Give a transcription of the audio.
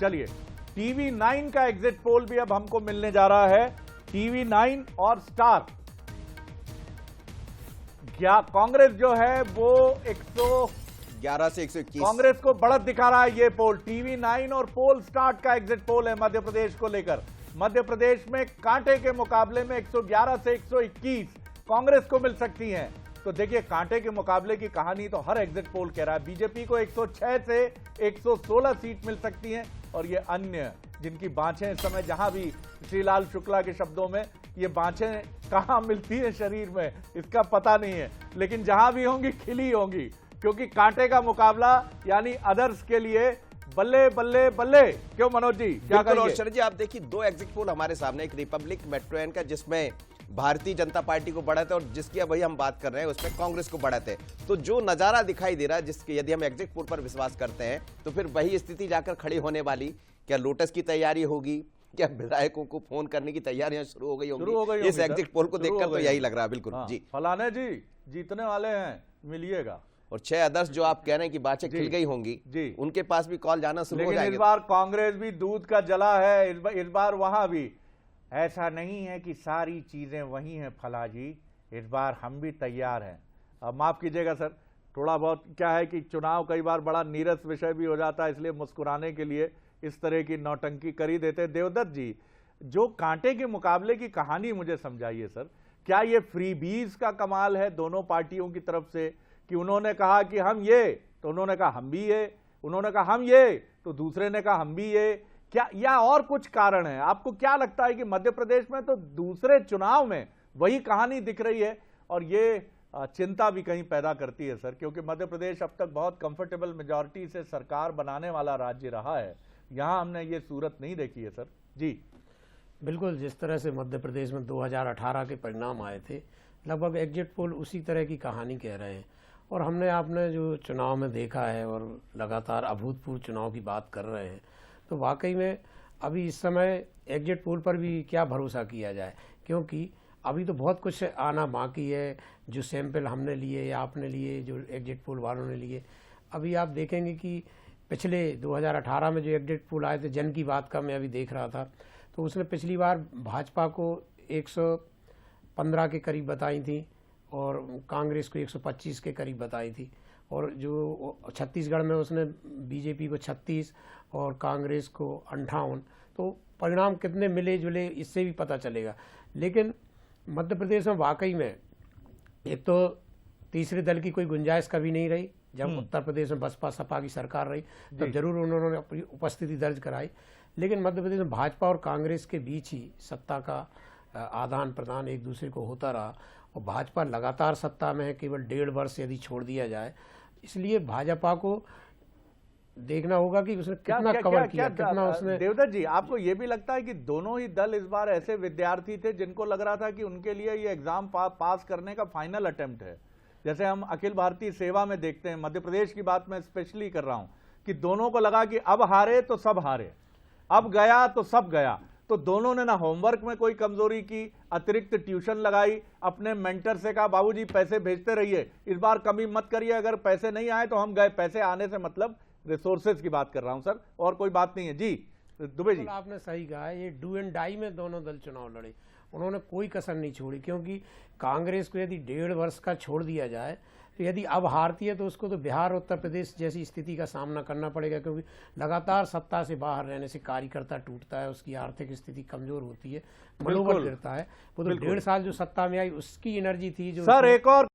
चलिए, टीवी 9 का exit poll भी अब हमको मिलने जा रहा है। टीवी 9 और स्टार, क्या कांग्रेस जो है वो 111 से 121 कांग्रेस को बढ़त दिखा रहा है। ये पोल टीवी 9 और पोल स्टार्ट का एग्जिट पोल है मध्य प्रदेश को लेकर। मध्य प्रदेश में कांटे के मुकाबले में 111 से 121 कांग्रेस को मिल सकती हैं। तो देखिए, कांटे के मुकाबले की कहानी तो हर एग्जिट पोल कह रहा है। बीजेपी को 106 से 116 सीट मिल सकती हैं, और ये अन्य जिनकी बाँछें इस समय, जहां भी श्रीलाल शुक्ला के शब्दों में, ये बाँछें कहां मिलती है शरीर में इसका पता नहीं है, लेकिन जहां भी होंगी खिली होंगी, क्योंकि कांटे का मुकाबला यानी अदर्स के लिए बल्ले बल्ले बल्ले। क्यों मनोज जी, क्या कहेंगे? और शरद जी, आप देखिए, दो एग्जिट पोल हमारे सामने, एक रिपब्लिक मेट्रो एन का जिसमें भारतीय जनता पार्टी को बढ़त है, और जिसकी अब वही हम बात कर रहे हैं उसमें कांग्रेस को बढ़त है। तो जो नजारा दिखाई दे रहा है, जिसके यदि हम एग्जिट पोल पर विश्वास करते हैं, तो फिर वही स्थिति जाकर खड़ी होने वाली। क्या लोटस की तैयारी होगी? क्या विधायकों को फोन करने की तैयारियां शुरू हो गई होंगी? इस एग्जिट पोल को देखकर तो यही लग रहा है। बिल्कुल जी, फलाने जी जीतने वाले हैं, मिलिएगा। और 6 आदर्श जो आप कह रहे हैं कि बातें खिल गई होंगी जी, उनके पास भी कॉल जाना शुरू हो जाएगा। इस बार कांग्रेस भी दूध का जला है। इस बार वहां भी ऐसा नहीं है कि सारी चीजें वही हैं फला जी, इस बार हम भी तैयार हैं। अब माफ कीजिएगा सर, थोड़ा बहुत क्या है कि चुनाव कई बार बड़ा नीरस विषय भी हो जाता है, इसलिए मुस्कुराने के लिए इस तरह की नौटंकी कर ही देते। देवदत्त जी, जो कांटे के मुकाबले की कहानी मुझे समझाइए सर। क्या ये फ्रीबीज का कमाल है दोनों पार्टियों की तरफ से, कि उन्होंने कहा कि हम ये, तो उन्होंने कहा हम भी ये, उन्होंने कहा हम ये, तो दूसरे ने कहा हम भी ये, क्या या और कुछ कारण है? आपको क्या लगता है कि मध्य प्रदेश में तो दूसरे चुनाव में वही कहानी दिख रही है, और ये चिंता भी कहीं पैदा करती है सर, क्योंकि मध्य प्रदेश अब तक बहुत कंफर्टेबल मेजॉरिटी से सरकार बनाने वाला राज्य रहा है। यहां हमने ये सूरत नहीं देखी है सर जी। बिल्कुल, जिस तरह से मध्य प्रदेश में 2018 के परिणाम आए थे, लगभग एग्जिट पोल उसी तरह की कहानी कह रहे हैं। और आपने जो चुनाव में देखा है, और लगातार अभूतपूर्व चुनाव की बात कर रहे हैं, तो वाकई में अभी इस समय एग्जिट पोल पर भी क्या भरोसा किया जाए, क्योंकि अभी तो बहुत कुछ आना बाकी है। जो सैंपल हमने लिए या आपने लिए, जो एग्जिट पोल वालों ने लिए, अभी आप देखेंगे कि पिछले 2018 में जो एग्जिट पोल आए थे, जन की बात का मैं अभी देख रहा था, तो उसने पिछली बार भाजपा को 115 के करीब बताई थी, और कांग्रेस को 125 के करीब बताई थी। और जो छत्तीसगढ़ में उसने बीजेपी को 36 और कांग्रेस को 58। तो परिणाम कितने मिले जुले इससे भी पता चलेगा। लेकिन मध्य प्रदेश में वाकई में एक तो तीसरे दल की कोई गुंजाइश कभी नहीं रही। जब उत्तर प्रदेश में बसपा सपा की सरकार रही, तब जरूर उन्होंने अपनी उपस्थिति दर्ज कराई, लेकिन मध्य प्रदेश में भाजपा और कांग्रेस के बीच ही सत्ता का आदान प्रदान एक दूसरे को होता रहा, और भाजपा लगातार सत्ता में है, केवल 1.5 वर्ष यदि छोड़ दिया जाए। इसलिए भाजपा को देखना होगा कि उसने कितना कवर किया, कितना उसने। देवदत्त जी, आपको यह भी लगता है कि दोनों ही दल इस बार ऐसे विद्यार्थी थे जिनको लग रहा था कि उनके लिए ये एग्जाम पास करने का फाइनल अटेम्प्ट है? जैसे हम अखिल भारतीय सेवा में देखते हैं, मध्य प्रदेश की बात मैं स्पेशली कर रहा हूं, कि दोनों को लगा कि अब हारे तो सब हारे, अब गया तो सब गया। तो दोनों ने ना होमवर्क में कोई कमजोरी की, अतिरिक्त ट्यूशन लगाई, अपने मेंटर से कहा बाबूजी पैसे भेजते रहिए, इस बार कमी मत करिए, अगर पैसे नहीं आए तो हम गए। पैसे आने से मतलब रिसोर्सेज की बात कर रहा हूं सर, और कोई बात नहीं है जी। दुबे जी, आपने सही कहा है, ये डू एंड डाई में दोनों दल चुनाव लड़े, उन्होंने कोई कसर नहीं छोड़ी। क्योंकि कांग्रेस को यदि 1.5 वर्ष का छोड़ दिया जाए, तो यदि अब हारती है तो उसको तो बिहार उत्तर प्रदेश जैसी स्थिति का सामना करना पड़ेगा, क्योंकि लगातार सत्ता से बाहर रहने से कार्यकर्ता टूटता है, उसकी आर्थिक स्थिति कमजोर होती है, मनोबल गिरता है। वो तो 1.5 साल जो सत्ता में आई उसकी एनर्जी थी जो सर एक और